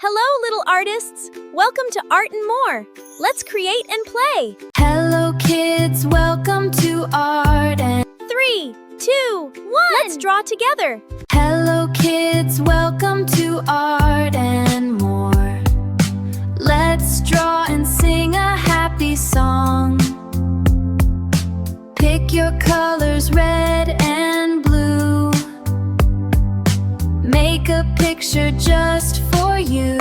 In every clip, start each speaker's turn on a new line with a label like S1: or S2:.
S1: Hello, little artists! Welcome to Art and More. Let's create and play.
S2: Hello, kids. Welcome to Art and
S1: 3, 2, 1. Let's draw together.
S2: Hello, kids. Welcome to Art and More. Let's draw and sing a happy song. Pick your colors, red and blue. Make a picture just for you.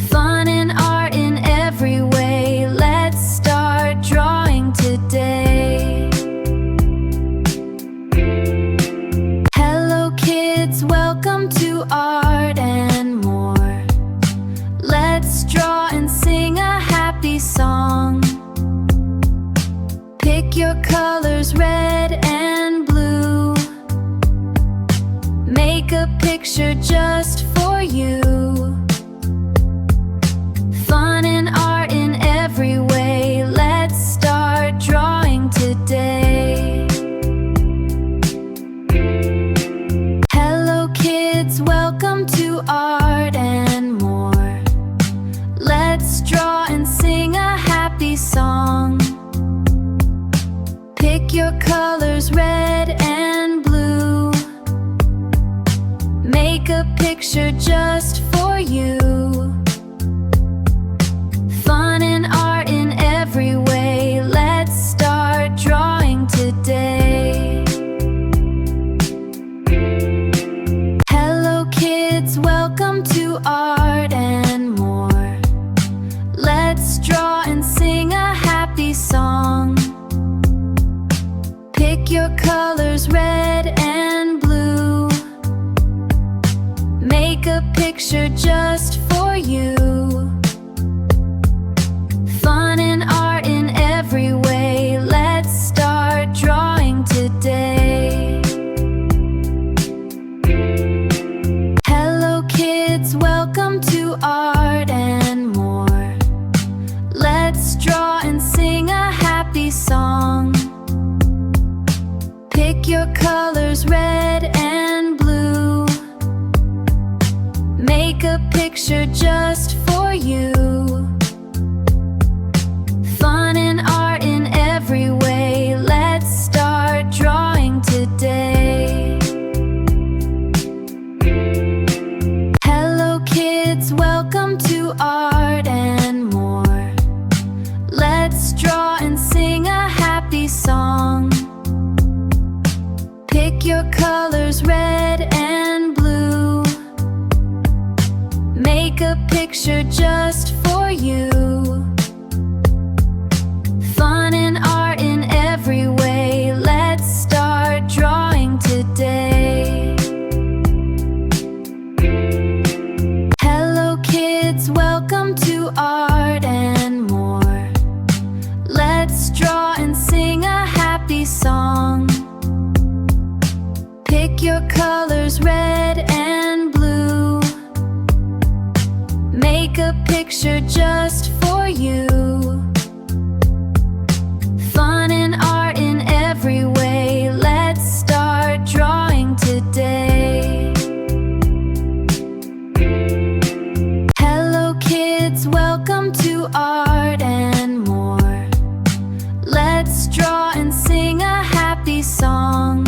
S2: Fun and art in every way. Let's start drawing today. Hello, kids. Welcome to Art and More. Let's draw and sing a happy song. Pick your colors, red and blue. Make a picture just for you. Fun and art in every way. Let's start drawing today. Hello, kids. Welcome to Art and More. Let's draw and sing a happy song. Pick your colors, red and blue. Make a picture just for you. Fun and art in every way. Let's start drawing today. Hello, kids. Welcome to Art and More. Let's draw and sing a happy song. Pick your colors, red and blue. Make a picture just for you. Fun and art in every way. Let's start drawing today. Hello, kids. Welcome to Art and More. Let's draw and sing a happy song. Pick your colors, red and blue. Make a picture just for you. Fun and art in every way. Let's start drawing today. Hello, kids. Welcome to Art and More. Let's draw and sing a happy song. Pick your colors, red and blue. Make a picture just for you. Fun and art in every way. Let's start drawing today. Hello, kids. Welcome to Art and More. Let's draw and sing a happy song. Pick your colors, red and blue. Make a picture just for you. Fun and art in every way. Let's start drawing today. Hello, kids. Welcome to Art and More. Let's draw and sing a happy song.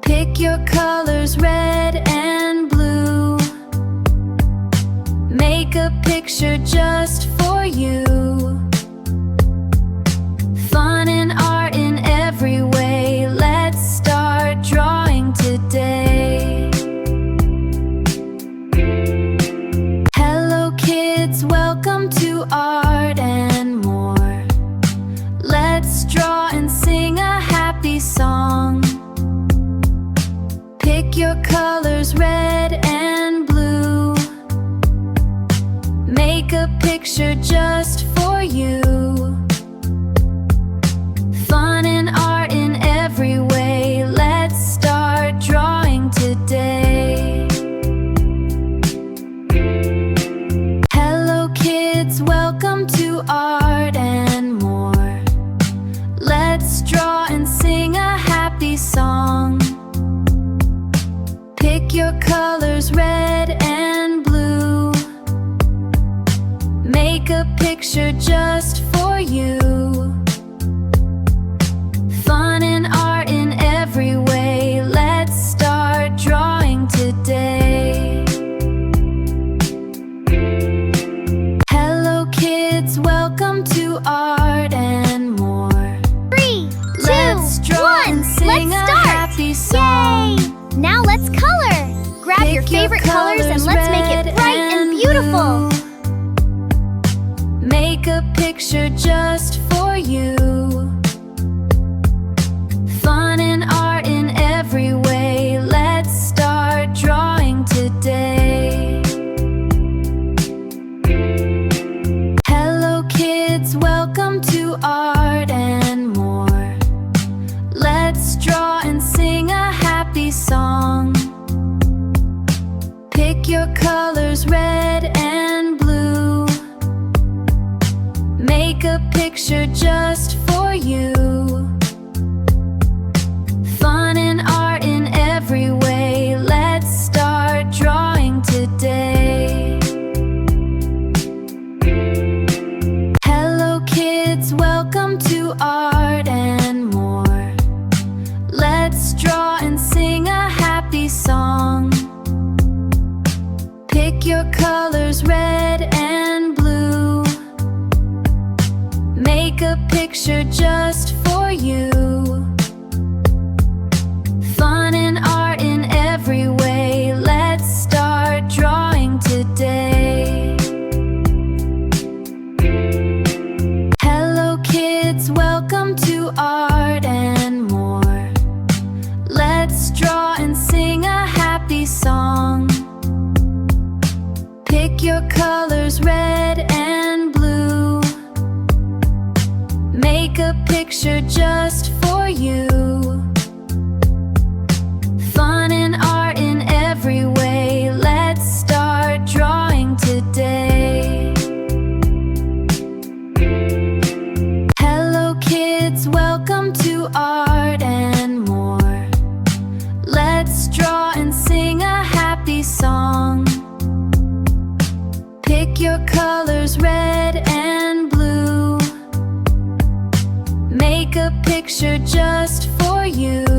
S2: Pick your colors, red and blue. Make a picture just for you. Fun and art in every way. Let's start drawing today. Hello, kids. Welcome to Art and More. Let's draw and sing a happy song. Pick your colors, red and blue. Make a picture just for you. Fun and art in every way. Let's start drawing today. Hello, kids. Welcome to Art and More. Let's draw and sing a happy song. Pick your colors. colors red and blue. Make a picture just for you. Fun and art in every way. Let's start drawing today. Hello kids, welcome to Art and More.
S1: 3, 2,
S2: Let's draw
S1: 1,
S2: and sing
S1: let's
S2: a
S1: start!
S2: happy song.
S1: Yay! Now let's color! Grab your
S2: Pick your
S1: favorite colors and
S2: colors,
S1: let's make it
S2: red
S1: bright and beautiful!
S2: blue. Make a picture just for you. Fun and art in every way. Let's start drawing today. Hello kids, welcome to Art and More. Let's draw and sing a happy song. Pick your colors red and blue. Make a picture just for you. Fun and art in every way. Let's start drawing today. Hello kids, welcome to Art and More. Let's draw and sing a happy song. Pick your colors red and blue. Make a picture just for you. Fun and art in every way. Let's start drawing today. Hello kids, welcome to Art and More. Let's draw and sing a happy song. Pick your colors red and blue. Make a picture just for you. Fun and art in every way. Let's start drawing today. Hello kids, welcome to Art and More. Let's draw and sing a happy song. Pick your colors red and blue. Make a picture just for you.